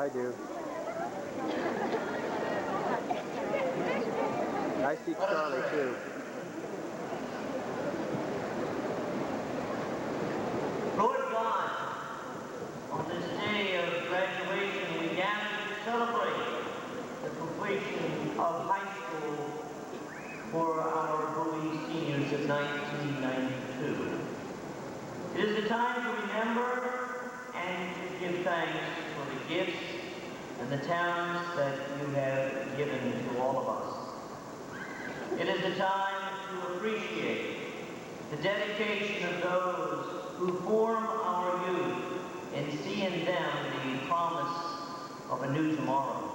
I do. I speak Charlie too. Lord God, on this day of graduation, we gather to celebrate the completion of high school for our Bowie seniors of 1992. It is the time to remember and to give thanks for the gifts and the talents that you have given to all of us. It is the time to appreciate the dedication of those who form our youth and see in them the promise of a new tomorrow.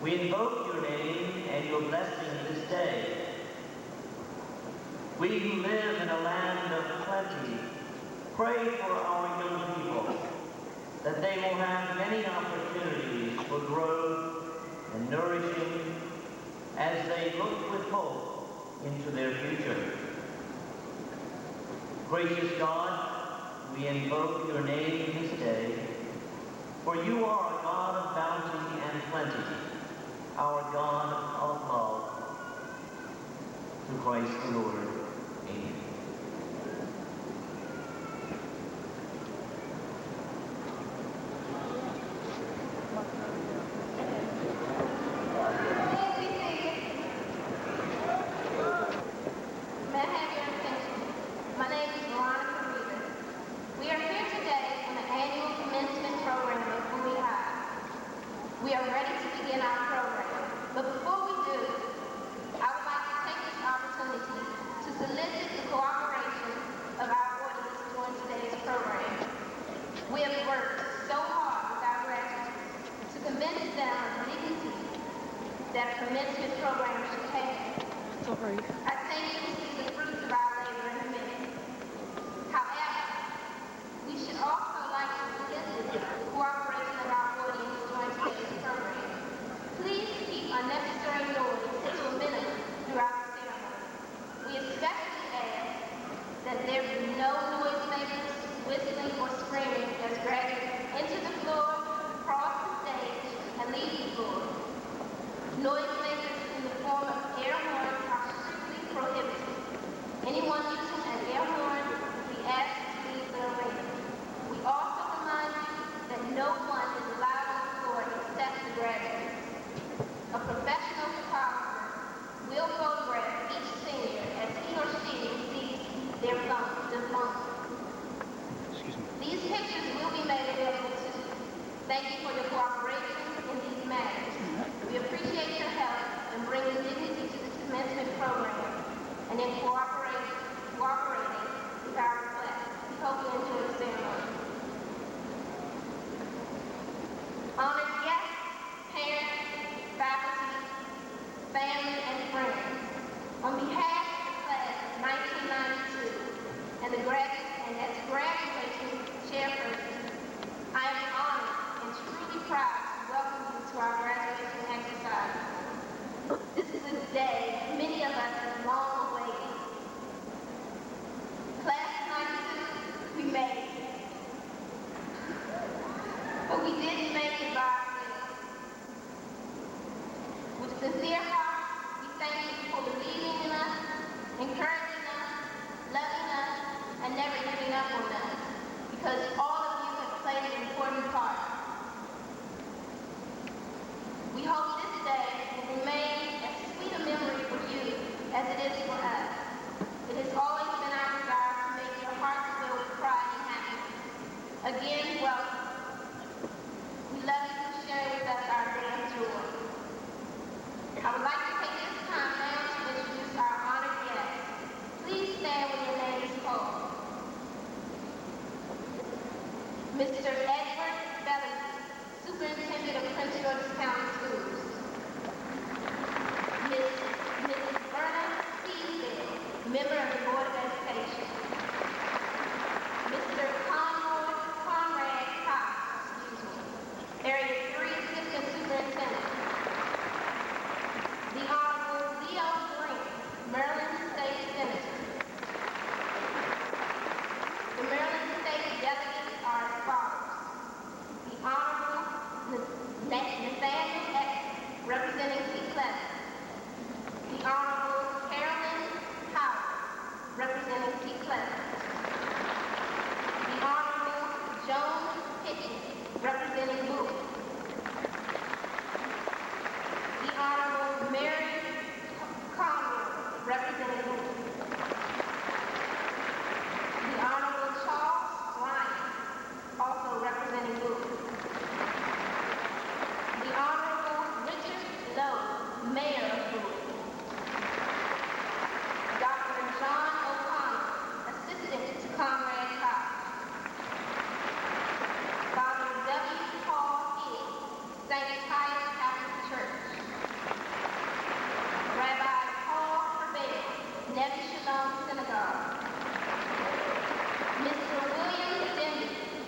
We invoke your name and your blessing this day. We who live in a land of plenty pray for our young people that they will have many opportunities for growth and nourishing as they look with hope into their future. Gracious God, we invoke your name this day, for you are a God of bounty and plenty, our God of love. Through Christ the Lord. Amen. We are ready to begin our program, but before we do, I would like to take this opportunity to solicit the cooperation of our audience during today's program. We have worked so hard with our graduates to convince them of the dignity that a commencement program should have. I think you will see the fruits of our labor in a minute. However, we should also like to solicit the cooperation of our audience during today's program. Please keep unnecessary noise to a minimum throughout the ceremony. We especially ask that there be no noisemakers, whistling, or screaming as graduates enter the floor, cross the stage, and leave the floor. Noisemakers in the form of air horns are strictly prohibited. Anyone using an air horn will be asked to leave the arena. We also remind you that no one is allowed on the floor except the graduates. A professional photographer will photograph each senior as he or she receives their diploma. These pictures will be made available to you. Thank you for your cooperation in these matters. We appreciate your help in bringing dignity to this commencement program and in cooperating with our request. We hope you enjoy the ceremony. Honored guests, parents, faculty, family, and friends, on behalf of the class of 1992 and as graduation chairperson, I am honored and truly proud to welcome you to our graduation exercise. This is a day many of us have long awaited. Class of 92, we made it. But we didn't make it by ourselves. With sincere hearts, we thank you for believing in us, encouraging us, loving us, and never giving up on us, because all of you have played an important part. We hope this day will remain as sweet a memory for you as it is for us. It has always been our desire to make your hearts fill with pride and happiness. Again, welcome. We love you for sharing with us our day of joy. I would like to take this time now to introduce our honored guests. Please stand when your name is called. Mr. Edward Bellamy, Superintendent of Prince George's County Schools. Mrs. Verna Steedale, Member of the Board of Education. Mr. Conrad Cox, Area 3 Assistant Superintendent. The Honorable Leo Green, Maryland State Senator. The Maryland State delegates are as follows. The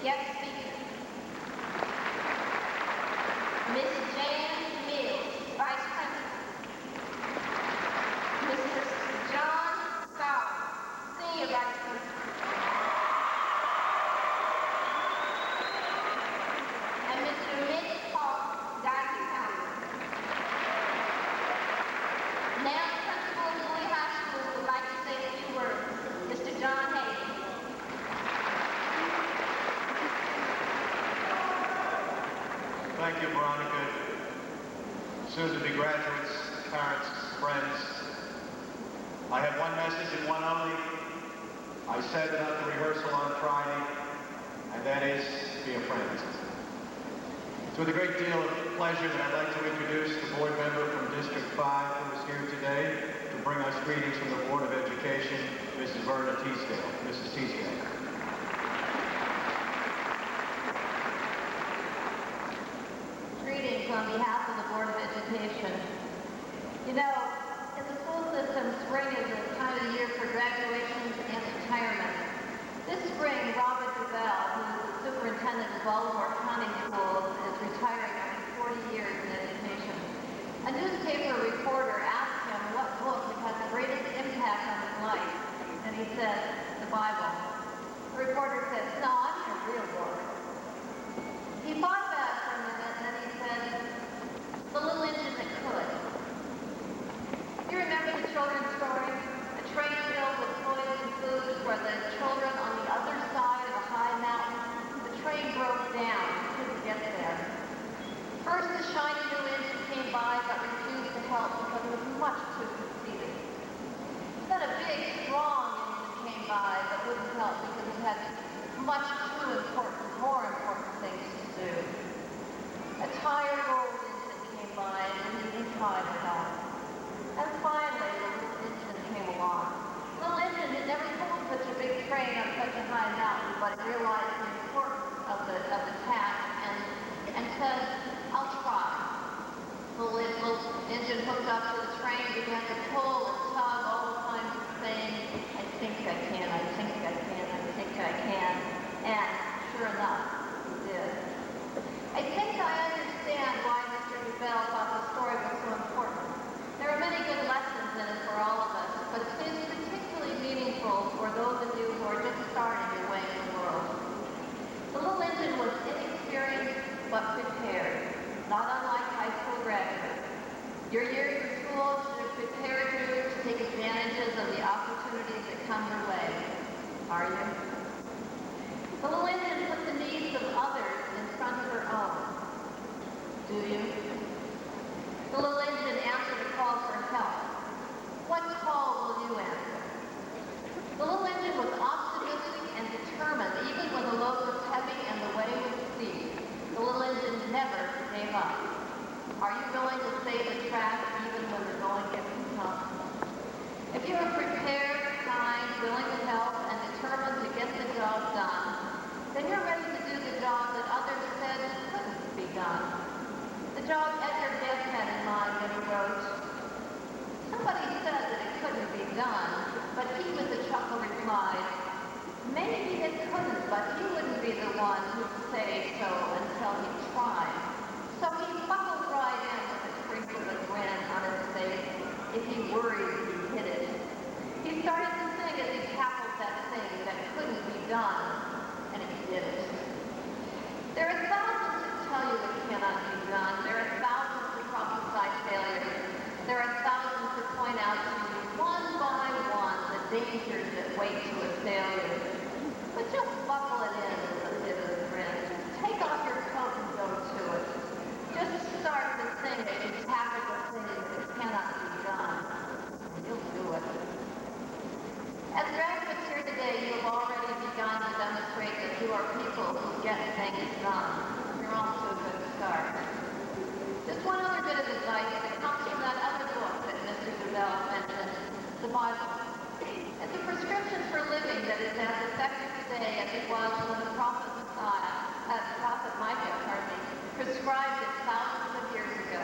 guest speaker, Miss Jan Mills, Vice Principal, Mr. John Fowler, Senior Vice Principal, and Mr. Mitch Hall, Guidance Counselor. Now, the principal of Bowie High School would like to say a few words. Mr. John Hayes. Thank you, Veronica. Soon-to-be graduates, parents, friends. I have one message and one only. I said it at the rehearsal on Friday, and that is, be a friend. It's with a great deal of pleasure that I'd like to introduce the board member from District 5 who is here today to bring us greetings from the Board of Education, Mrs. Verna Teasdale. Mrs. Teasdale. Greetings on behalf of the Board of Education. You know, in the school system, spring is a time of the year for graduations and retirement. This spring, Robert Duval, who is the superintendent of Baltimore County Schools, is retiring after 40 years in education. A newspaper reporter asked him what book had the greatest impact on his life, and he said, the Bible. The reporter said, no, I mean a real book. He thought about it for a minute, and then he said, The Little Engine That Could. You remember the children's story? A train filled with toys and food for the children on the other side of a high mountain. The train broke down. It couldn't get there. First, the shiny new engine came by, but refused to help because it was much too conceited. Then a big, strong engine came by, but wouldn't help because it had much too important, more important things to do. A tired old engine came by, and he didn't try to help. And finally, the little engine came along. The little engine had never pulled such a big train on such a high mountain, but it realized the importance of the task and said, I'll try. The little engine hooked up to the train, began to pull and tug, all the time saying, I think I can, I think I can, I think I can. And sure enough, he did. I think I understand why Mr. Duval thought the story was so important. There are many good lessons in it for all of us, but it is particularly meaningful for those of you who are just starting your way in the world. The little engine was inexperienced but prepared, not unlike high school graduates. Your years in school should have prepared you to take advantages of the opportunities that come your way. Are you? The little engine put the needs of others in front of her own. Do you? The little engine answered a call for help. What call will you answer? The little engine was optimistic and determined, even when the load was heavy and the way was steep. The little engine never gave up. Are you willing to save the track even when the going gets tough? If you are prepared, kind, willing to help, and determined to get the job done, then you're ready to do the job that others said couldn't be done. The job Edgar Guest had in mind when he wrote, somebody said that it couldn't be done, but he with a chuckle replied, maybe it couldn't, but he wouldn't be the one who'd say so until he tried. So he buckled right in with a twinkle of a grin on his face if he worried he hit it. He started to sing as he tackled that thing that couldn't be done, and he did it. There are thousands who tell you it cannot be done. There are thousands who prophesy failure. There are thousands who point out to you one by one the dangers that wait to a failure. But just buckle it in with a bit of a grin. Take off your coat and go to it. Just start to sing as you tackle the things that cannot be done. And you'll do it. As graduates here today, you have already begun to demonstrate that you are people who get things done. You're off to a good start. Just one other bit of advice that comes from that other book that Mr. Duval mentioned, the Bible. It's a prescription for living that is as effective today as it was when the prophet Micah, prescribed it thousands of years ago.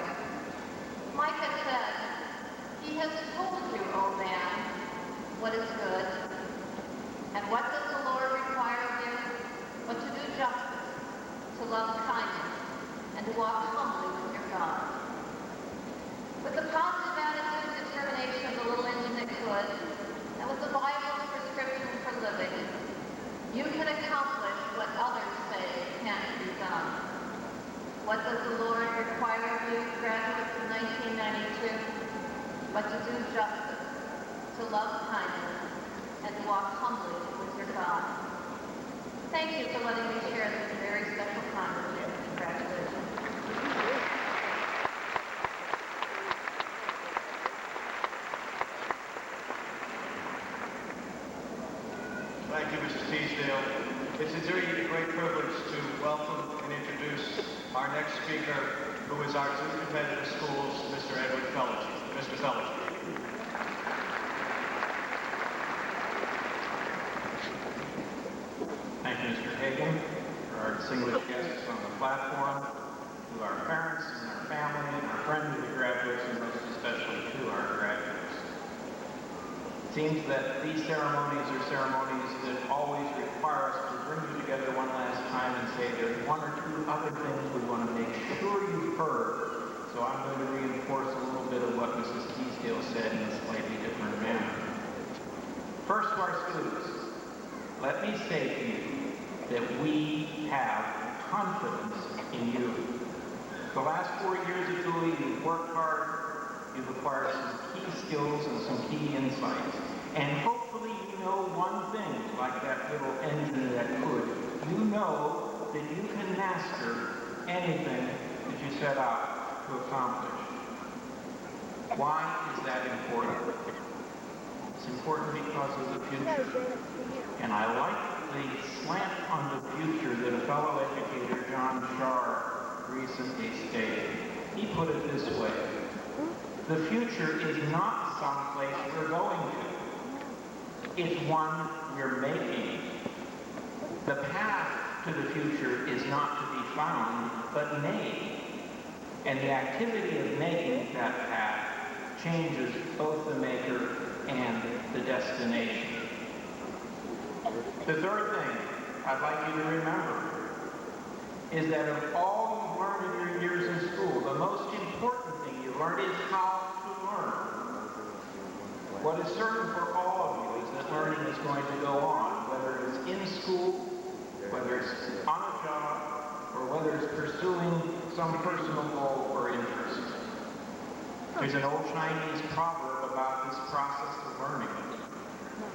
Micah said, he has told you, O man, what is good. And what does the Lord require of you? But to do justice, can accomplish what others say can't be done. What does the Lord require of you, graduates of 1992? But to do justice, to love kindness, and to walk humbly with your God. Thank you for letting me share this very special time with you. Congratulations. Thank you, Mrs. Teasdale. It's indeed a great privilege to welcome and introduce our next speaker, who is our Superintendent of Schools, Mr. Edward Fellergy. Mr. Fellergy. Thank you, Mr. Hagan, for our distinguished guests on the platform, to our parents and our family, and our friends of the graduates, and most especially to our graduates. It seems that these ceremonies are ceremonies that always require us to bring you together one last time and say there's one or two other things we want to make sure you've heard. So I'm going to reinforce a little bit of what Mrs. Teasdale said in a slightly different manner. First, to our students, let me say to you that we have confidence in you. The last 4 years at Bowie, you've worked hard, you've acquired some key skills and some key insights. And hopefully you know one thing, like that little engine that could. You know that you can master anything that you set out to accomplish. Why is that important? It's important because of the future. And I like the slant on the future that a fellow educator, John Shar, recently stated. He put it this way: the future is not someplace we're going to. It's one we're making. The path to the future is not to be found, but made. And the activity of making that path changes both the maker and the destination. The third thing I'd like you to remember is that of all you've learned in your years in school, the most important thing you learned is how to learn. What is certain for all of you is that learning is going to go on, whether it's in school, whether it's on a job, or whether it's pursuing some personal goal or interest. There's an old Chinese proverb about this process of learning.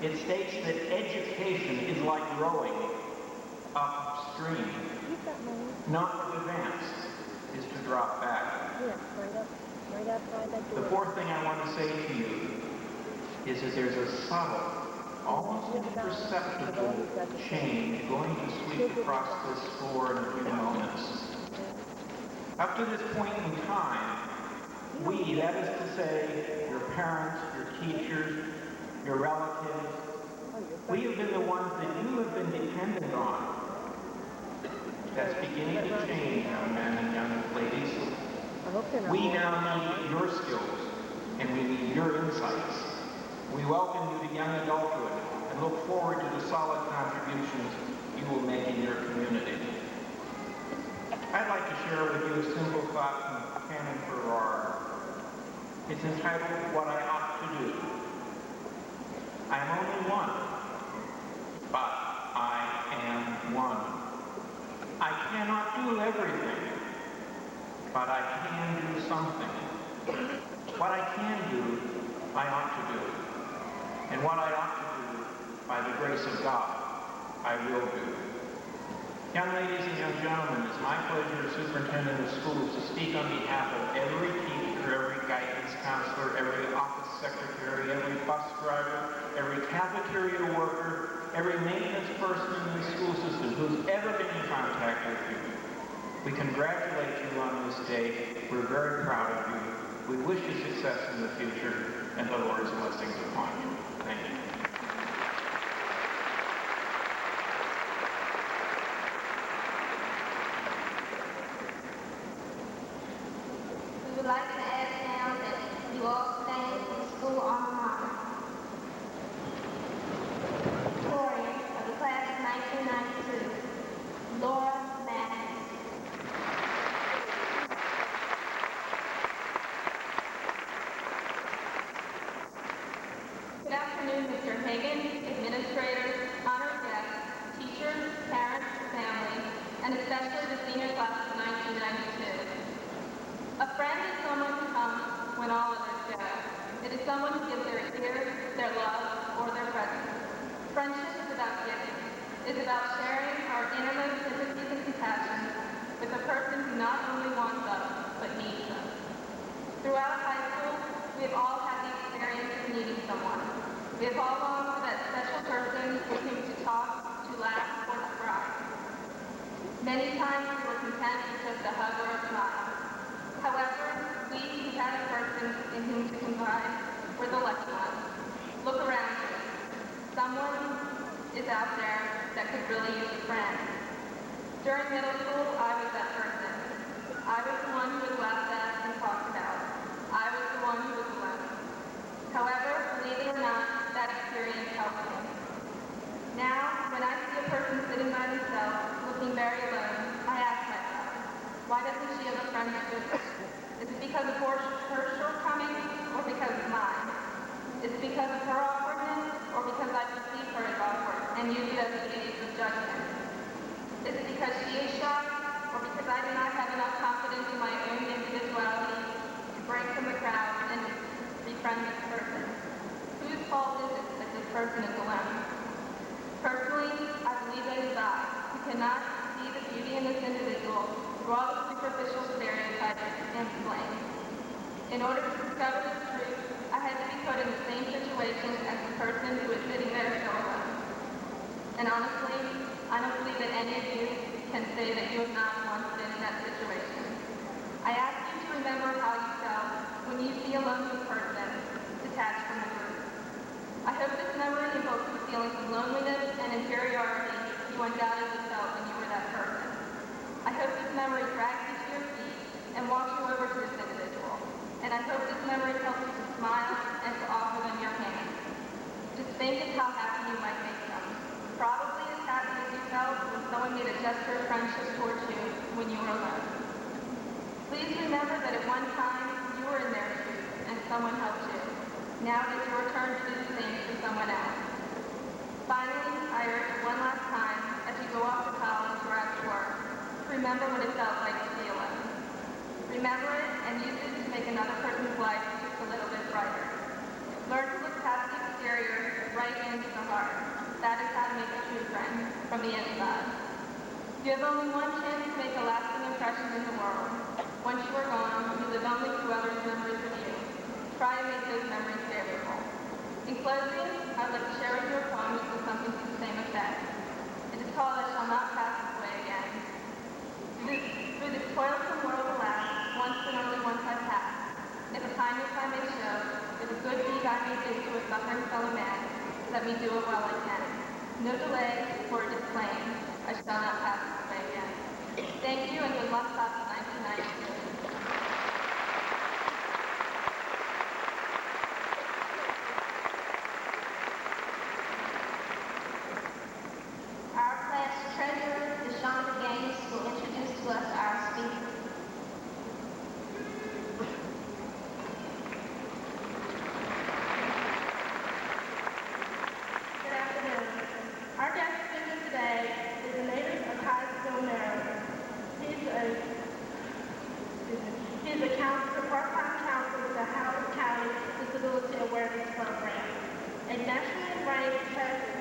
It states that education is like rowing upstream. Not to advance is to drop back. The fourth thing I want to say to you is that there's a subtle, almost imperceptible change going to sweep across this floor in a few moments. Up to this point in time, we, that is to say, your parents, your teachers, your relatives, we have been the ones that you have been dependent on. That's beginning to change, young men and young ladies. We now need your skills, and we need your insights. We welcome you to young adulthood and look forward to the solid contributions you will make in your community. I'd like to share with you a simple thought from Canon Farrar. It's entitled, What I Ought to Do. I am only one, but I am one. I cannot do everything, but I can do something. What I can do, I ought to do. And what I ought to do, by the grace of God, I will do. Young ladies and young gentlemen, it's my pleasure as superintendent of schools to speak on behalf of every teacher, every guidance counselor, every office secretary, every bus driver, every cafeteria worker, every maintenance person in the school system who's ever been in contact with you. We congratulate you on this day. We're very proud of you. We wish you success in the future and the Lord's blessings upon you. Thank you. We would like to ask now that you all stand for the school alma mater. Gloria of the class of 1992, Laura Matthews. Good afternoon, Mr. Hagan, administrators, honored guests, teachers, and especially the senior class of 1992. A friend is someone who comes when all others go. It is someone who gives their ear, their love, or their presence. Friendship is about giving. It is about sharing our innermost sympathies and compassion with a person who not only wants us, but needs us. Throughout high school, we have all had the experience of needing someone. We have all longed for that special person with whom to talk, to laugh, or to cry. Many times we were content with just a hug or a smile. However, we who had a person in whom to confide were the lucky ones. Look around you. Someone is out there that could really use a friend. During middle school, I was that person. I was the one who was laughed at and talked about. I was the one who was alone. However, believe it or not, that experience helped me. Now, when I see a person sitting by themselves, looking very alone, I ask myself, why doesn't she have a friend to visit? Is it because of her shortcomings or because of mine? Is it because of her awkwardness or because I perceive her as awkward and use it as a basis of judgment? Is it because she is shy or because I do not have enough confidence in my own individuality to break from the crowd and befriend this person? Whose fault is it that this person is alone? Personally, I believe it is I, who cannot see the beauty in this individual through all the superficial stereotypes and blame. In order to discover this truth, I had to be put in the same situation as the person who is sitting there so alone. And honestly, I don't believe that any of you can say that you have not once been in that situation. I ask you to remember how you felt when you see a lonely person detached from the group. I hope this memory evokes the feelings of loneliness and inferiority you undoubtedly felt when you were that person. I hope this memory drags you to your feet and walks you over to this individual. And I hope this memory helps you to smile and to offer them your hand. Just think of how happy you might make them. Probably as happy as you felt when someone made a gesture of friendship towards you when you were alone. Please remember that at one time you were in their shoes and someone helped you. Now it is your turn to do the same for someone else. Finally, I urge you one last time as you go off to college or out to work, remember what it felt like to be alone. Remember it and use it to make another person's life just a little bit brighter. Learn to look past the exterior, right into the heart. That is how to make a true friend, from the inside. You have only one chance to make a lasting impression in the world. Once you are gone, you live only through others' memories of you. Try to make those memories favorable. In closing, I'd like to share with you a poem which is something to the same effect. It is called I Shall Not Pass This Way Again. Through this toilsome world alas, once and only once I pass. If a kindness I may show, if a good deed I may do to a suffering fellow man, let me do it while I can. No delay, for it is plain, I shall not pass this way again. Thank you and good luck, class of 1992. Our class treasurer, Deshaunda Gaines, will introduce to us our speaker. Good afternoon. Our guest speaker today is a native of Hyattsville, Maryland. He's a part-time counselor with the Howard County Disability Awareness Program. A nationally ranked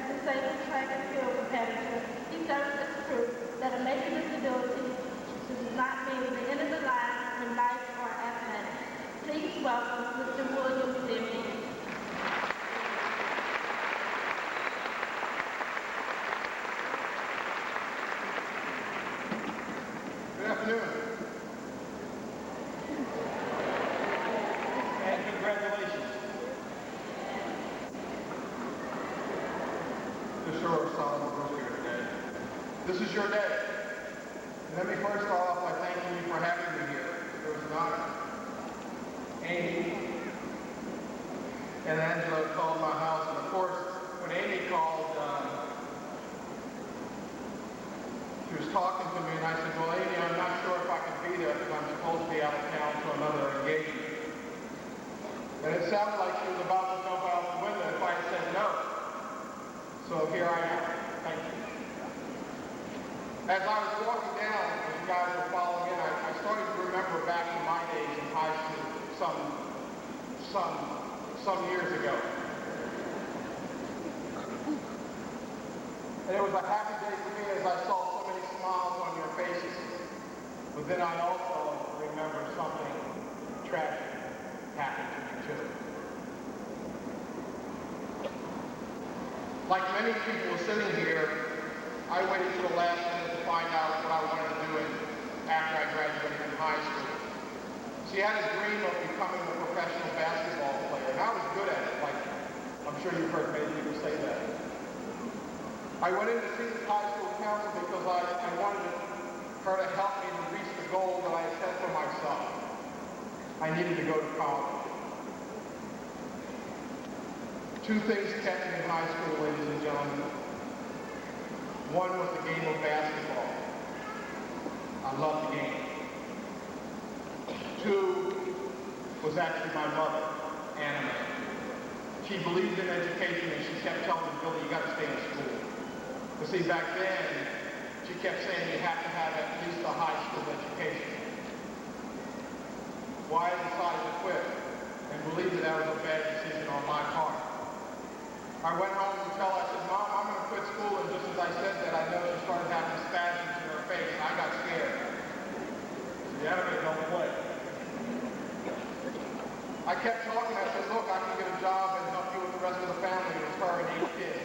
disabled track and field competitor, he serves as proof that a major disability does not mean the end of the line in life or athletics. Please welcome Mr. William Zimney. Good afternoon. And congratulations. Just show our solemn group here today. This is your day. And let me first start off by thanking you for having me here. It was an honor. Amy and Angela called my house, and of course, when Amy called, she was talking to me, and I said, well, Amy, I'm not sure if I can be there because I'm supposed to be out of town to another engagement. And it sounded like she was about to jump out the window if I had said no. So here I am. Thank you. As I was walking down, as you guys were following in, I started to remember back in my days in high school, some years ago. And it was a happy day for me as I saw so many smiles on your faces. But then I also remember something tragic happened to me too. Like many people sitting here, I waited to the last minute to find out what I wanted to do after I graduated from high school. See, I had a dream of becoming a professional basketball player, and I was good at it, like I'm sure you've heard many people say that. I went in to see the high school counselor because I wanted her to help me to reach the goal that I had set for myself. I needed to go to college. Two things kept me in high school, ladies and gentlemen. One was the game of basketball. I loved the game. Two was actually my mother, Anna. She believed in education and she kept telling me, Billy, you got to stay in school. But see, back then, she kept saying you have to have at least a high school education. Well, I decided to quit and believed that was a bad decision on my part. I went home to tell her, I said, Mom, I'm going to quit school, and just as I said that, I noticed she started having spasms in her face, and I got scared. So the enemy don't play. I kept talking, I said, look, I can get a job and help you with the rest of the family, with her and 8 kids.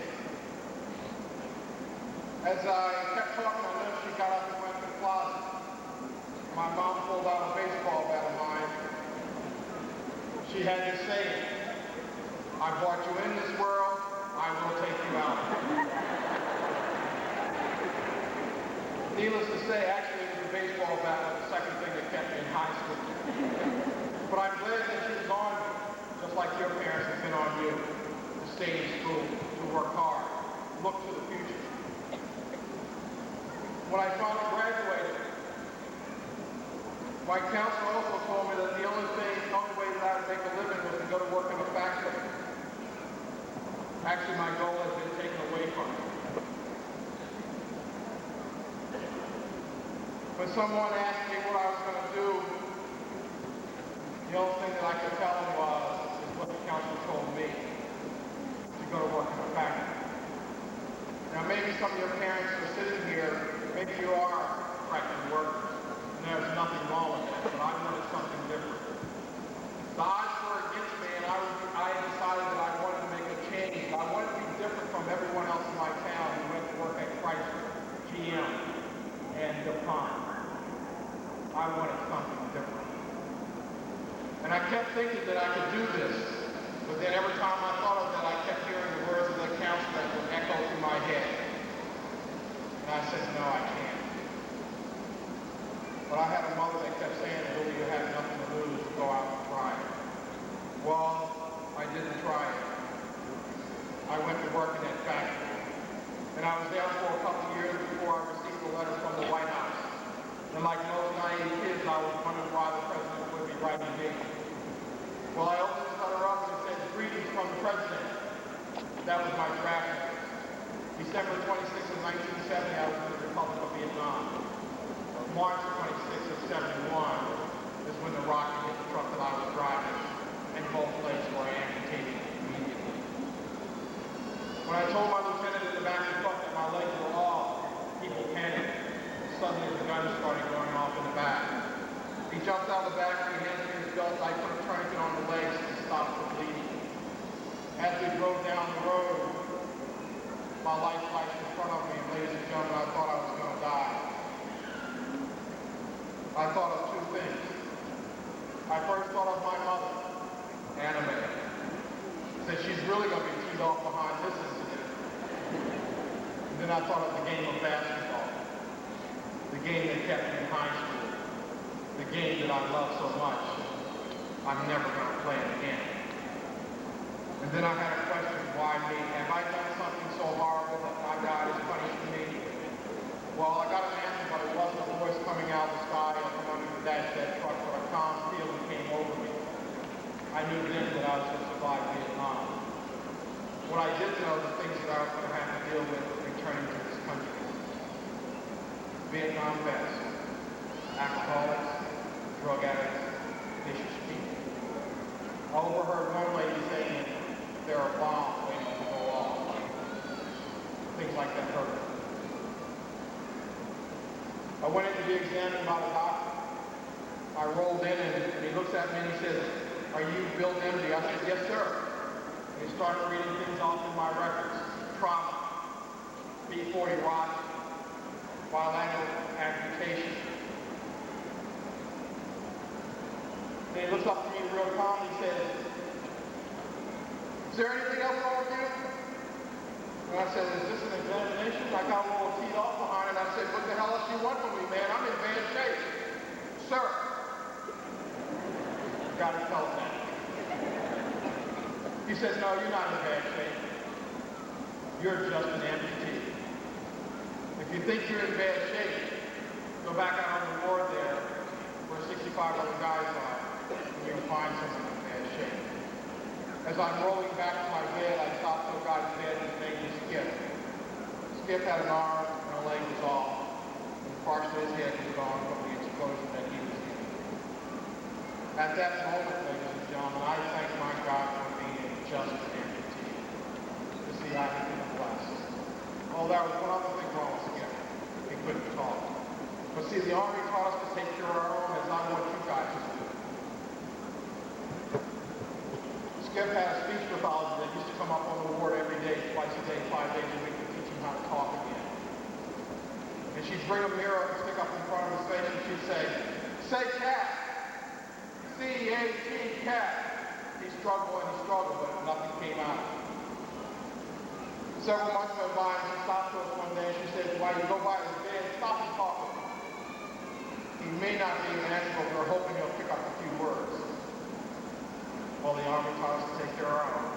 As I kept talking, I noticed she got up and went to the closet. My mom pulled out a baseball bat of mine. She had this saying, I brought you in this world, I will take you out. Needless to say, actually it was the baseball bat was the second thing that kept me in high school. But I'm glad that she was on me, just like your parents have been on you, to stay in school, to work hard, look to the future. When I finally graduated, my counselor also told me that the only way that I would make a living was to go to work in a factory. Actually, my goal has been taken away from me. When someone asked me what I was going to do, the only thing that I could tell them is what the counselor told me, to go to work in a factory. Now, maybe some of your parents are sitting here, maybe you are factory workers, and there's nothing wrong with that, but I wanted something different. The odds were against me, and I decided that I wanted to make a change. I wanted to be different from everyone else in my town who went to work at Chrysler, GM, and DuPont. I wanted something different. And I kept thinking that I could do this, but then every time I thought of that, I kept hearing the words of the counselor that would echo through my head. And I said, no, I can't. But I had a mother that kept saying, Billy, you have nothing to lose, go out and try it. Well, I didn't try it. I went to work in that factory. And I was there for a couple of years before I received a letter from the White House. And like most naive kids, I was wondering why the president would be writing me. Well, I opened this letter up and it said, greetings from the president. That was my draft notice. December 26th of 1970, I was in the Republic of Vietnam. March 26th of 71 is when the rocket hit the truck that I was driving, and both legs were amputated immediately. When I told my lieutenant in the back of the truck that my legs were off, people panicked. Suddenly the gun started going off in the back. He jumped out of the back, he handed me his belt, I put a tourniquet on the legs to stop the bleeding. As we drove down the road, my life flashed in front of me, and ladies and gentlemen, I thought I was going to die. I thought of two things. I first thought of my mother, Anna Mae. Said she's really going to be teed off behind this incident. And then I thought of the game of basketball. The game that kept me in high school. The game that I love so much. I'm never going to play it again. And then I had a question, why me? Have I done something so horrible that my God is punishing me? Well, I got an answer, but it wasn't a voice coming out of the sky or from under the dash of that truck, but a calm feeling came over me. I knew then that I was going to survive Vietnam. What I did know, the things that I was going to have to deal with returning to this country. Vietnam vets, alcoholics, drug addicts, vicious people. I overheard one lady saying there are bombs waiting to go off. Things like that hurt. I went in to be examined by the doctor. I rolled in and he looks at me and he says, "Are you Bill Demby?" I said, "Yes, sir." And he started reading things off in my records. Trauma, B-40 rot, bilateral amputation. And he looks up to me real calm and he says, "Is there anything else wrong with you?" And I said, "Is this an examination?" I got a little teed off behind it. I said, "What the hell else you want from me, man? I'm in bad shape." "Sir." Got to tell him that. He says, "No, you're not in bad shape. You're just an amputee. If you think you're in bad shape, go back out on the ward there where 65 other guys are, and you'll find someone in bad shape." As I'm rolling back to my bed, I stopped to a guy's bed and his name was Skip. Skip had an arm and a leg was off, and parts of his head was gone from the explosion that he was in. At that moment, ladies and gentlemen, I thank my God for being just an amputee. You see, I have been blessed. Oh, there was one other thing wrong with Skip. He couldn't talk. But see, the Army taught us to take care of our own as I want you guys to do. Skip had a speech pathologist that used to come up on the ward every day, twice a day, 5 days a week to teach him how to talk again. And she'd bring a mirror and stick up in front of his face and she'd say, "Say cat. C-A-T, cat." He struggled and he struggled, but nothing came out. Several months went by and she stopped to us one day and she said, "While you go by his bed, stop and talk with him. He may not be an answer, but we're hoping he'll pick up a few words." Well, the Army taught us to take care of our own.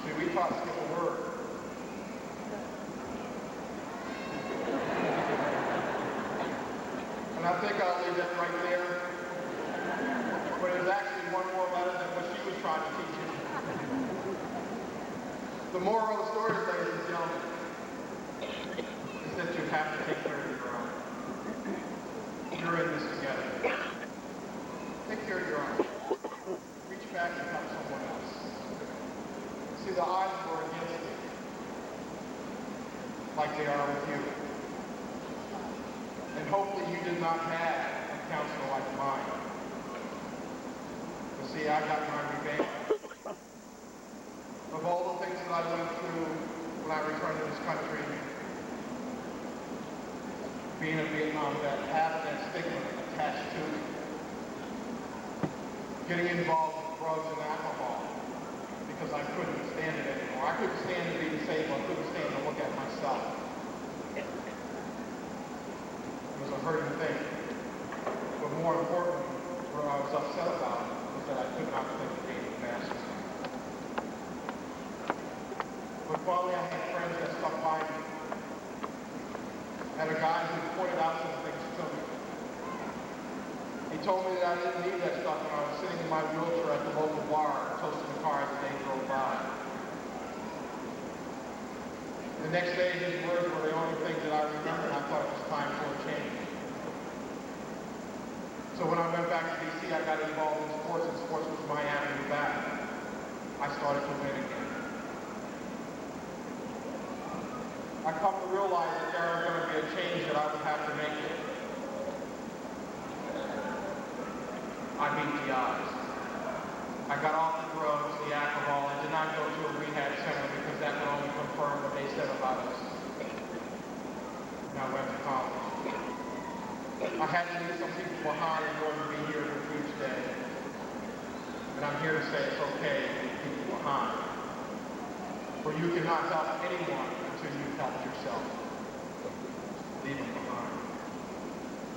See, we taught Skip a word. And I think I'll leave that right there. But it was actually one more letter than what she was trying to teach him. The moral of the story, ladies and gentlemen, is that you have to take care of your own. You're in this together. Take care of your own. Reach back and help someone else. See, the odds were against you, like they are with you. And hopefully you did not have a counselor like mine. But see, I got my revenge. Of all the things that I went through when I returned to this country, being a Vietnam vet, having that stigma attached to me, getting involved with drugs and alcohol because I couldn't stand it anymore. I couldn't stand to be disabled. I couldn't stand to look at myself. It was a hurting thing. But more importantly, what I was upset about was that I could not think of being fast. But finally, I had friends that stuck by me. And a guy who pointed out some things to me. He told me that I didn't need that stuff when I was sitting in my wheelchair at the local bar, toasting the car as the day drove by. The next day, his words were the only thing that I remembered, and I thought it was time for a change. So when I went back to D.C., I got involved in sports, and sports was my avenue back. I started to win again. I come to realize that there was going to be a change that I would have to make. I beat the odds. I got off the drugs, the alcohol, and did not go to a rehab center because that would only confirm what they said about us. And I went to college. I had to leave some people behind in order to be here with you today. And I'm here to say it's okay to leave people behind. For you cannot help anyone until you've helped yourself. Leave them behind.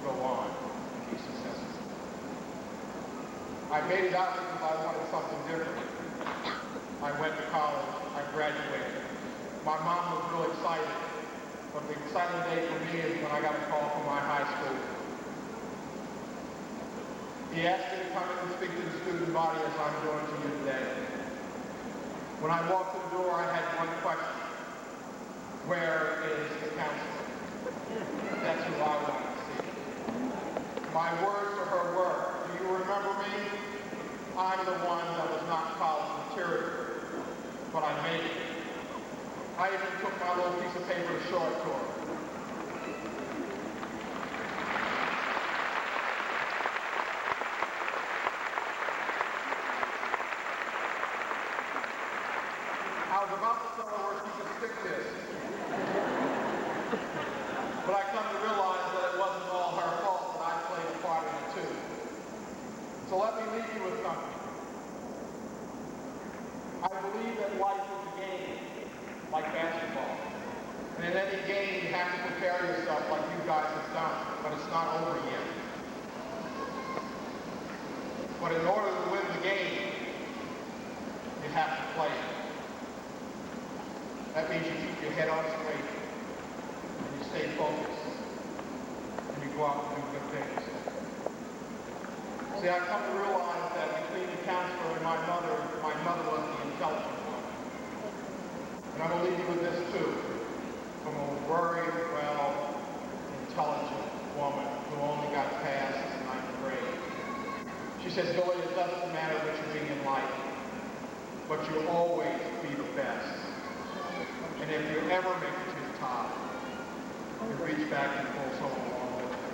Go on and be successful. I made it out because I wanted something different. I went to college. I graduated. My mom was real excited. But the exciting day for me is when I got a call from my high school. He asked me to come in and speak to the student body as I'm doing to you today. When I walked through the door, I had one question. Where is the counselor? That's who My words to her were, do you remember me? I'm the one that was not college material, but I made it. I even took my little piece of paper to show it to her. I was about to tell her where she could stick this. But I come to realize that it wasn't all her fault, that I played a part in it too. So let me leave you with something. I believe that life is a game, like basketball. And in any game, you have to prepare yourself like you guys have done, but it's not over yet. But in order to win the game, you have to play it. That means you keep your head on straight, and you stay focused, and you go out and do good things. See, I come to realize that between the counselor and my mother was the intelligent one. And I'm going to leave you with this too, from a very well intelligent woman who only got past 9th grade. She says, Billy, it doesn't matter what you be in life, but you'll always be the best. And if you ever make it to the top, you reach back and pull someone along with you.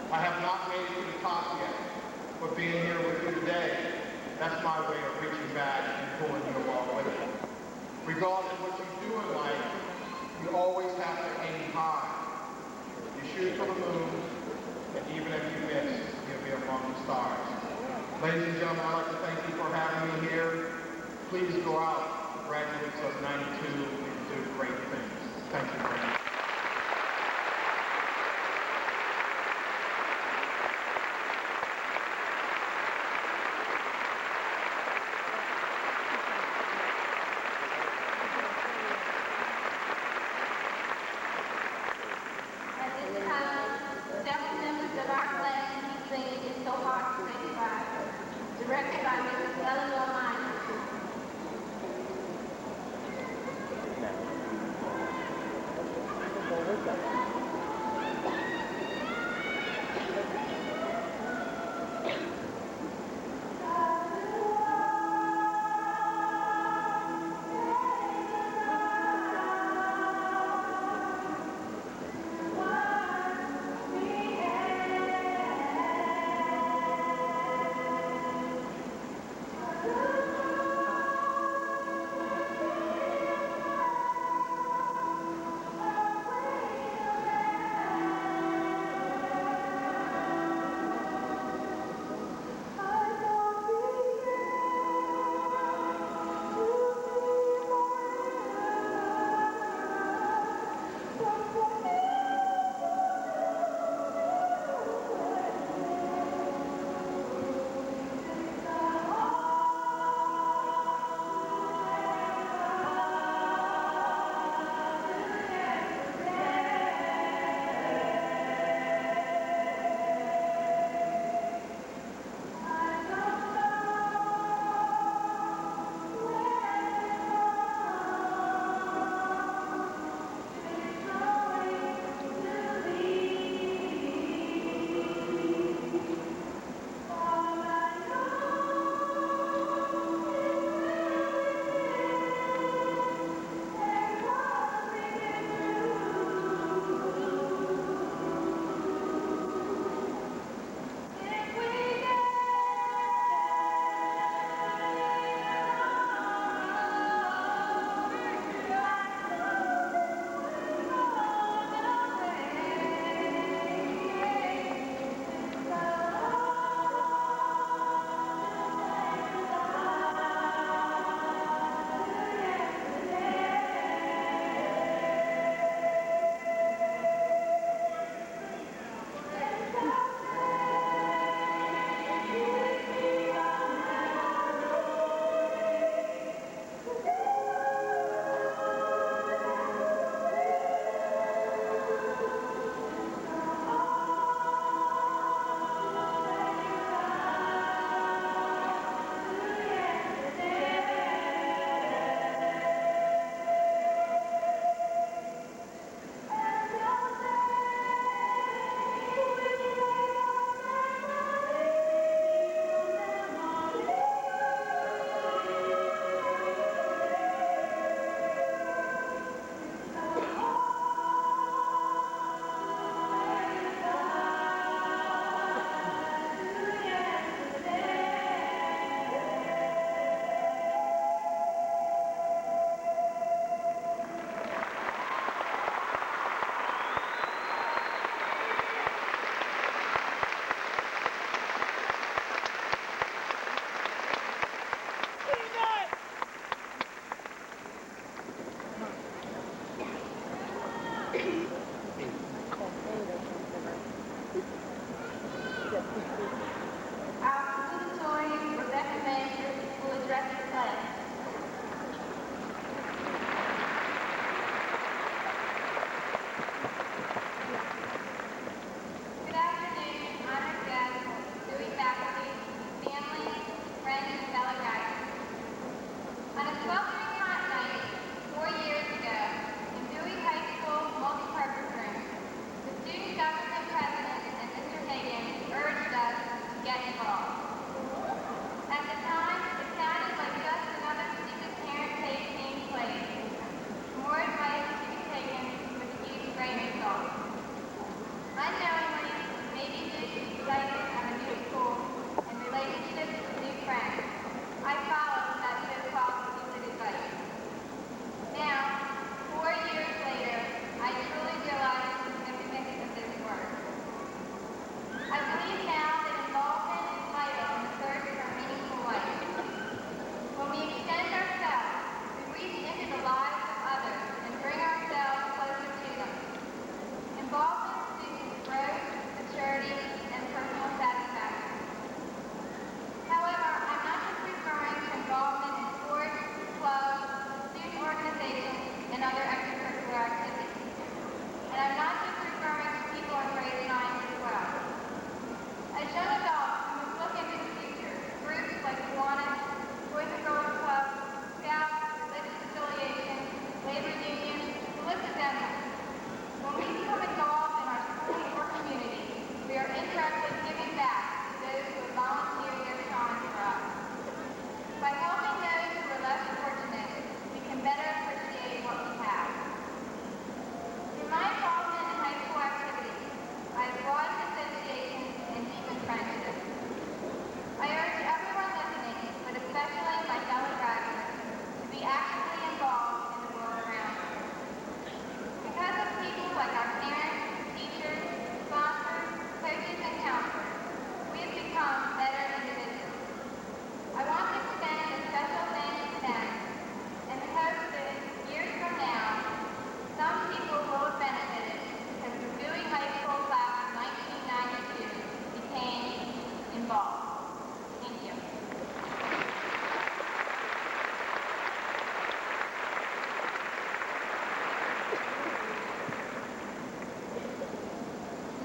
I have not made it to the top yet, but being here with you today, that's my way of reaching back and pulling you along with it. Regardless of what you do in life, you always have to aim high. You shoot for the moon, and even if you miss, you'll be among the stars. Ladies and gentlemen, I'd like to thank you for having me here. Please go out, graduates of 92, and do great things. Thank you very much. At this time, several members of our class will be singing It's So Hard to Say Goodbye, directed by Mrs. Eleanor Minor. Now.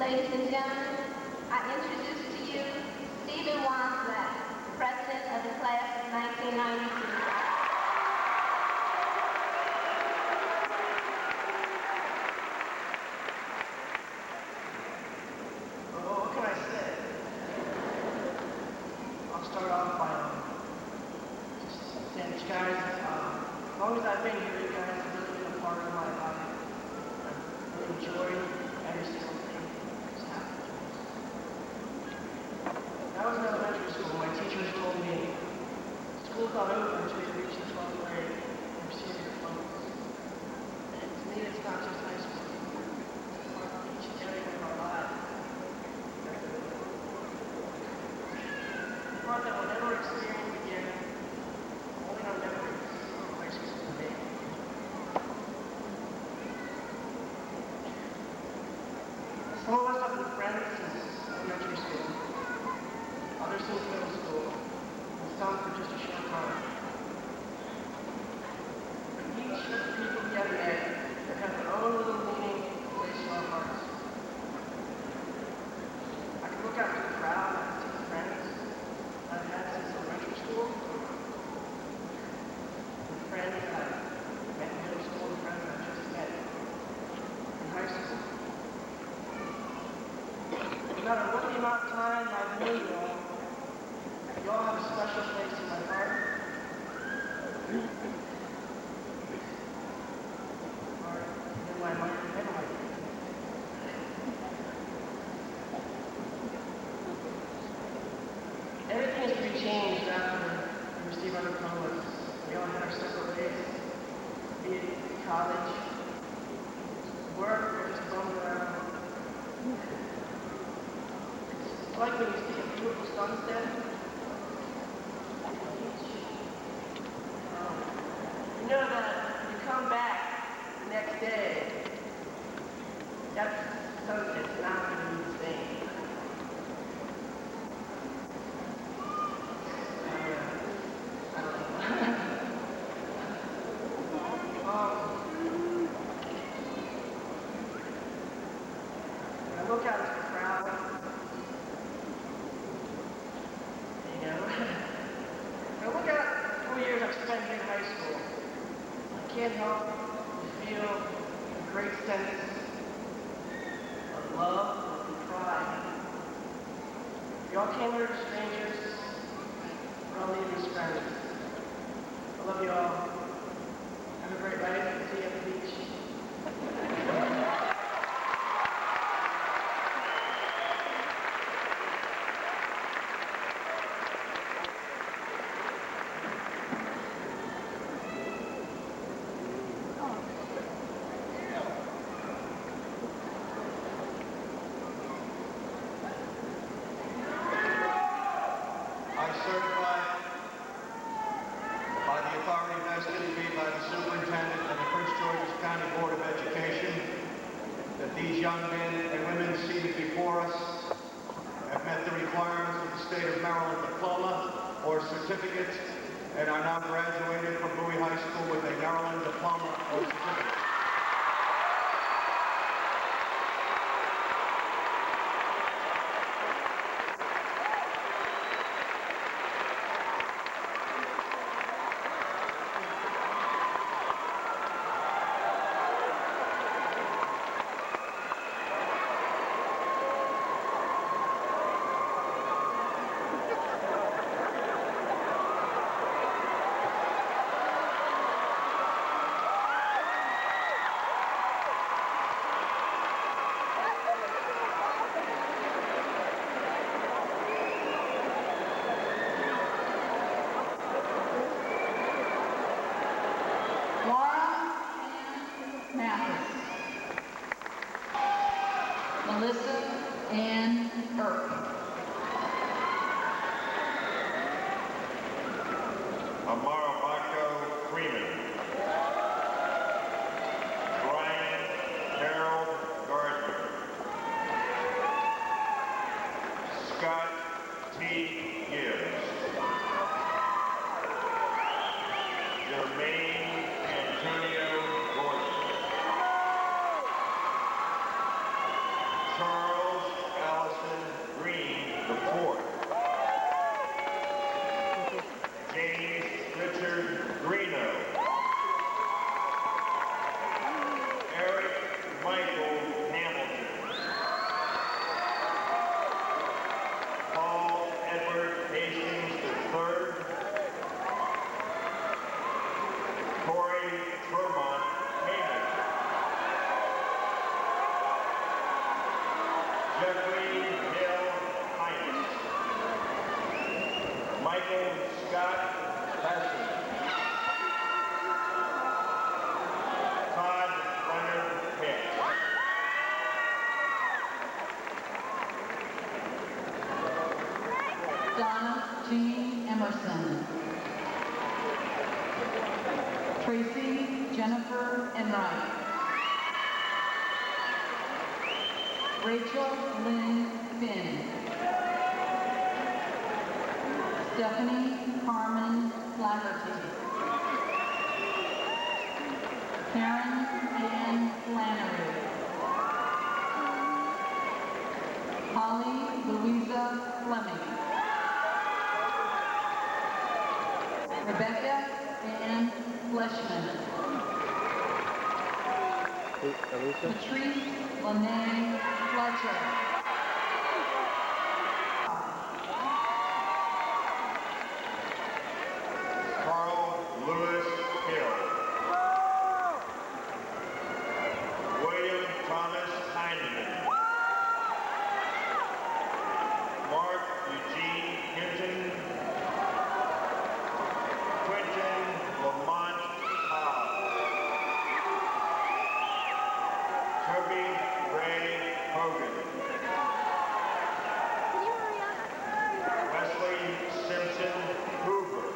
Ladies and gentlemen, I introduce to you Stephen Wanzak, President of the Class of 1992. What can I say? I'll start off by just saying, you guys, as long as I've been here, you guys have really been a part of my life. I've really enjoyed every single thing that's happened to us. When I was in elementary school, my teachers told me, school's not over until you reach the 12th grade and receive your diplomas. And to me, it's not just high school. It's part of each and every one of our lives. Part that we'll never experience again, only our memories of high school today. Some of us have been friends since elementary school, others since middle school, and some for just a short time. But each of the people we have met have had their own little meaning placed in our hearts. I can look out to the crowd and see the friends I've had since elementary school, and friends that I've met in middle school, and friends I've just met in high school. No matter what the amount of time I've known you all have a special place in my heart. Or in my mind, never mind. Everything is to be changed after we receive our diplomas. We all have our separate ways, be it college, work, or just roaming around. It's like when you see a beautiful sunset on the beach. You know that you come back the next day, that sunset's not going to be the same. I don't know. When I look out at the crowd, when I look at the 4 years I've spent here in high school, I can't help but feel a great sense of love and pride. We all came here as strangers. We're all leaving as friends. I love you all. Have a great night. See you at the beach. I certify by the authority vested in me by the Superintendent and the Prince George's County Board of Education that these young men and women seated before us have met the requirements of the State of Maryland diploma or certificate and are now graduated from Bowie High School with a Maryland diploma or certificate. Melissa Ann Earp. Amara Marco Freeman. Brian Harold Gardner. Scott T. Gibbs. Jermaine Antonio Gordon. Charles Jeffrey Hill Hines. Michael Scott Besson. Todd Leonard Pitt. Donna Jean Emerson. Tracy Jennifer Enright. Rachel Lynn Finn. Stephanie Carmen Flaherty. Karen Ann Flannery. Holly Louisa Fleming. Rebecca Ann Fleshman. Elisa? Patrice Lene Fletcher. Carl Lewis Hill. William Thomas Heineman. Mark Eugene Hinton. Quentin Lamont Cobb. Toby Ray Hogan. Wesley Simpson Hoover.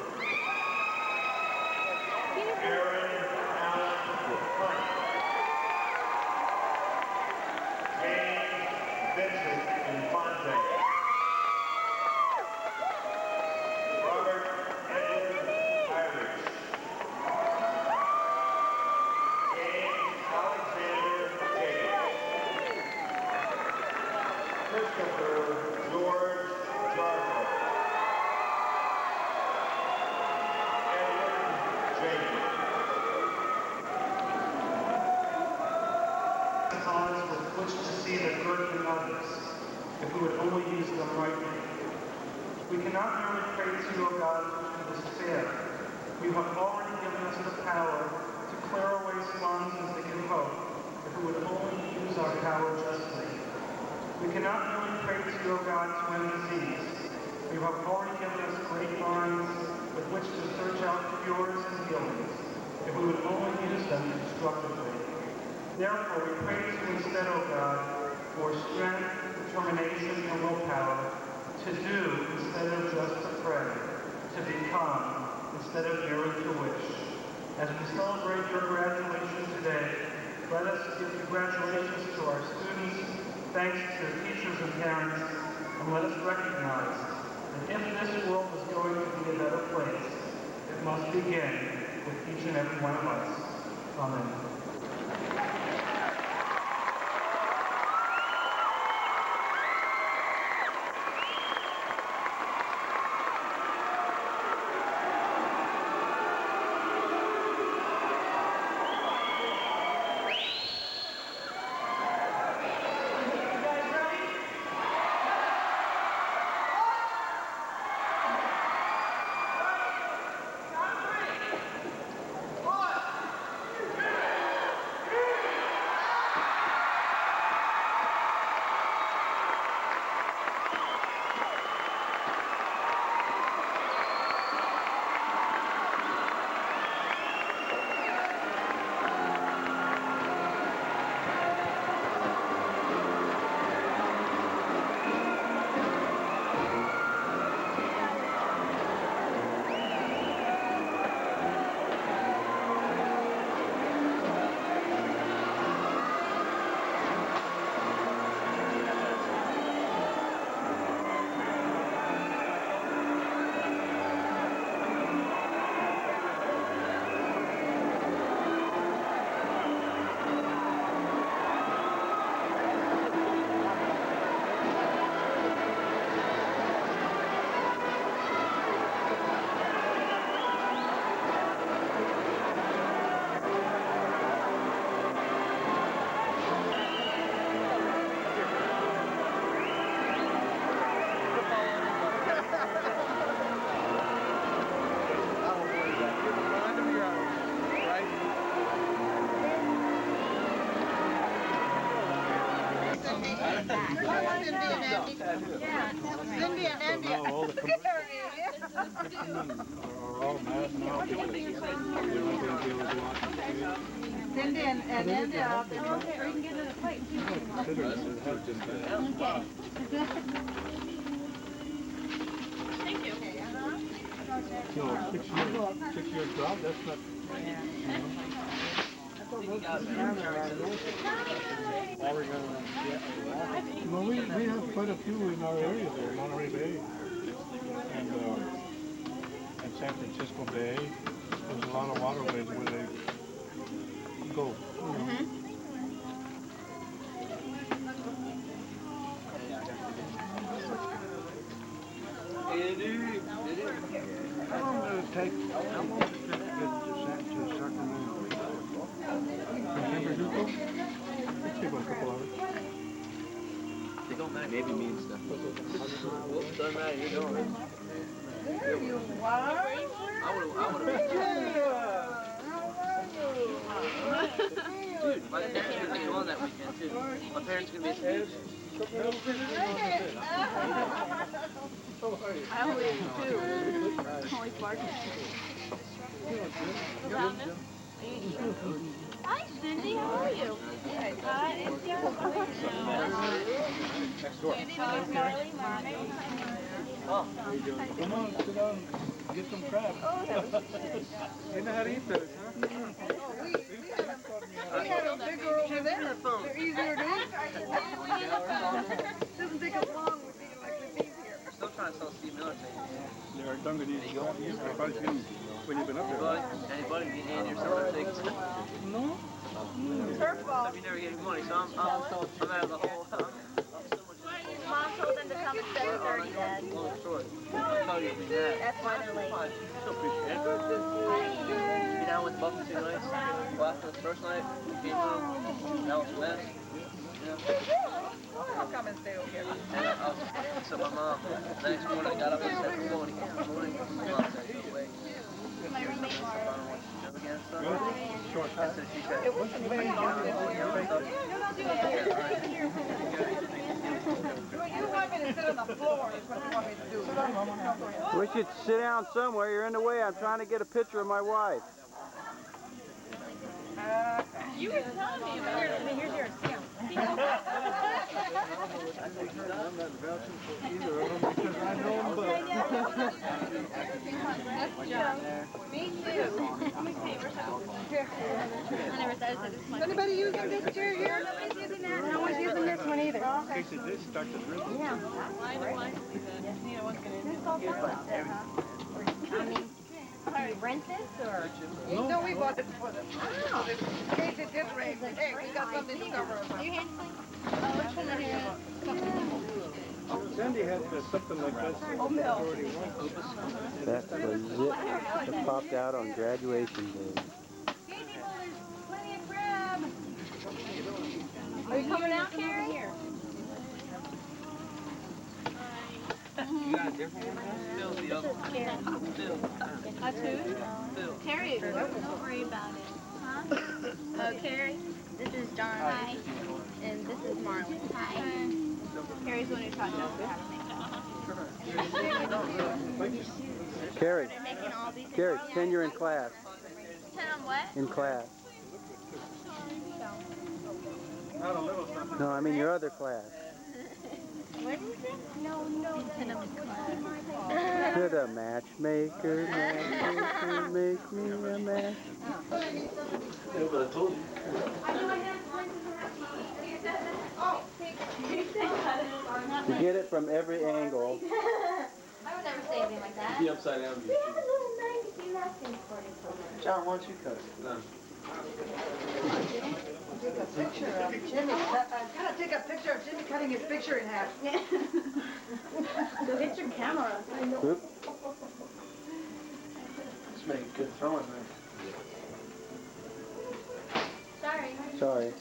Aaron Allen Hunt. James Vincent Infante. Robert Edward Irish. James Alexander Jacobs. Christopher George Jarbo. Edward Jacob. Cause with which to see the good in others, if we would only use them rightly. We cannot merely pray to you, O God, in despair. You have already given us the power to clear away slums as they can hope, if we would only use our power justly. We cannot merely pray to you, O God, to end disease. You have already given us great minds with which to search out cures and healings, if we would only use them constructively. Therefore, we pray to you instead, O God, for strength, determination, and willpower, to do instead of just to pray, to become instead of merely to wish. As we celebrate your graduation today, let us give congratulations to our students, thanks to their teachers and parents, and let us recognize that if this world is going to be a better place, it must begin with each and every one of us. Amen. Cindy and Andy. Now all the commercials are all mad now because they're not going to be able to watch the TV. Cindy and Andy are out there. Or you can get in a fight. Consider it has been bad. Thank you. You know, 6-year drought, that's not, well, we have quite a few in our area there, Monterey Bay and San Francisco Bay. There's a lot of waterways where they go. How long will it take to get to Sacramento? From San Francisco? It'll take about a couple hours. They don't matter. Maybe mean stuff. Whoops, doesn't matter. You're going. There you are. I would have. Dude, my parents are going to be on that weekend too. My parents are going to be at the I always do. Always barking. Hi, Cindy. How are you? Hi, it's Cindy, Marley, Mommy. Come on, sit down and get some crab. You know how to eat those, huh? We had them bigger over there. They're easier to eat. Doesn't take us long with being like the beef here. We're still trying to sell Steve Miller things. There are Dunganese crab. When you've been up there. Anybody get Andy or something things? No. It's her fault. You never get any money, so I'm out of the whole. Mom told them to come at 7:30, Dad. Long short. I'll tell you if that. That's why they're late. Still appreciate it. You down with the Buffalo 2 nights? Well, after the first night, we came home. That was a mess. I'll come and stay over here. And so my mom, the next morning, I got up and said, "We're going again." My mom said, "Go away." My roommate Laura. Again, so Short. so she said, It wasn't very long. You want me to sit on the floor is what you want me to do. We should sit down somewhere. You're in the way. I'm trying to get a picture of my wife. You were telling me about it. Here's yours. I'm not vouching for either of them because I know them both. Me too. Is anybody using this chair here? Nobody's using that. No one's using this one either. In case it did start to dribble. Yeah. Do you rent this or? No, we bought it for them. Oh. In case it did rain. Hey, we got something to cover us. Your hand clean? Which one are you? Sandy had something like this. Already That was it that popped out on graduation day. Plenty of crab. Are you coming out, Carrie? Here. "You got a different one?" Phil's the other one. Phil. That's who? Carrie, don't worry about it. Huh? Oh, Carrie, this is John. Hi. And this is Marley. Hi. Carrie's the one who taught us how to make that. Carrie, Making all these Carrie, pretend you're in class. Pretend I'm what? In class. Not a little something. No, I mean your other class. What is it? No. Pretend I'm in class. To the matchmaker, matchmaker, make me a match. Yeah, but I told you. You get it from every angle. I would never say anything like that. Be upside down. We have a little 90 lesson for this one. John, why don't you cut it? No. Take a picture of Jimmy. I'm gonna take a picture of Jimmy cutting his picture in half. Go get your camera. Oop. Just make good throwing, man. Sorry. Sorry.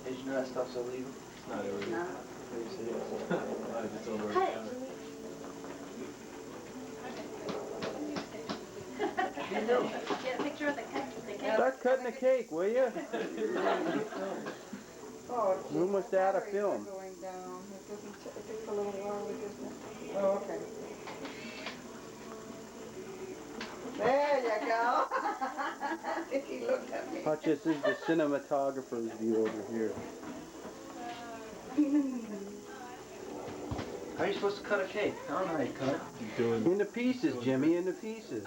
Did you know that stuff's illegal? It's not illegal. No. It's over. Cut it, You know. Get a picture of the cut. Start cutting cutting the cake, will you? Oh, We're almost out of batteries film. are going down. It takes a little while to get that. Oh, okay. There you go. He looked at me. Watch this. This is the cinematographer's view over here. How are you supposed to cut a cake? I don't know how you cut it. In the pieces, Jimmy, in the pieces.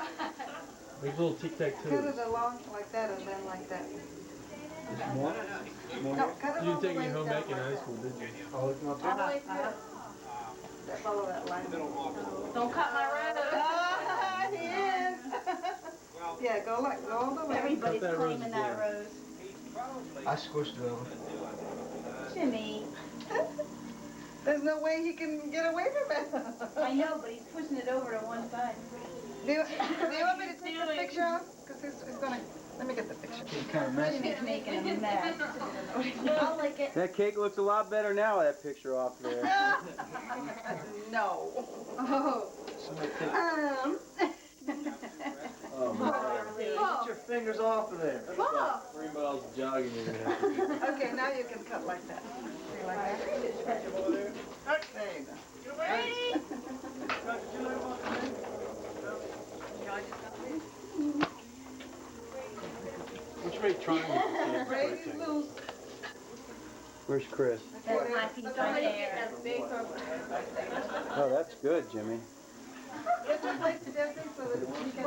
Make little tic-tac-toes. Cut it along like that and then like that. More? No, cut it You all didn't the take way me home down back in like high that. school, did you? Oh, it's not All the way through. That follow that line. Don't cut my rose. Ah, he is. Yeah, go all the way. Everybody's claiming that rose. I squished it over. Jimmy. There's no way he can get away from it. I know, but he's pushing it over to one side. Do you want me to take the picture off? Because he's gonna. Let me get the picture. It's kind of messy. Jimmy's making a mess. I'll lick it. That cake looks a lot better now with that picture off there. No. Oh. Oh, my God. Get your fingers off of there. Whoa. 3 miles of jogging you're going to have to do. Okay, now you can cut like that. See, like that. There you go. Ready? Which way triangle? Raise loose. Where's Chris? That's my piece right there. Oh, that's good, Jimmy. Get the plate to Jesse so that you can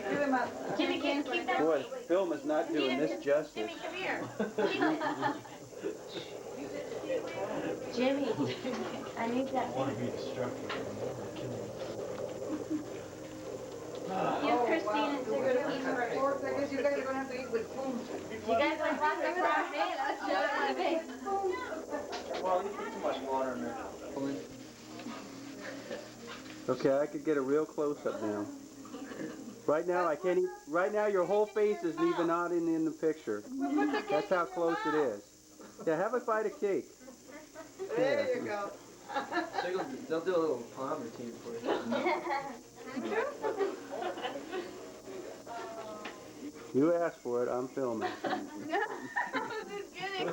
give him a... Jimmy, can you keep that? Boy, film is not doing this justice. Jimmy, come here. Jimmy, I need that. I want to be destructive. You, Christine, and Sigurd are eating for 4 seconds, you guys are going to have to eat with spoons. You guys like rock the crowd? Hey, let's show it my face. Well, you put too much water in there. Okay, I could get a real close-up now. Right now, I can't even, right now your whole face isn't even not in the picture. That's how close it is. Yeah, have a bite of cake. There you go. They'll do a little palm routine for you. You asked for it, I'm filming. I was just kidding.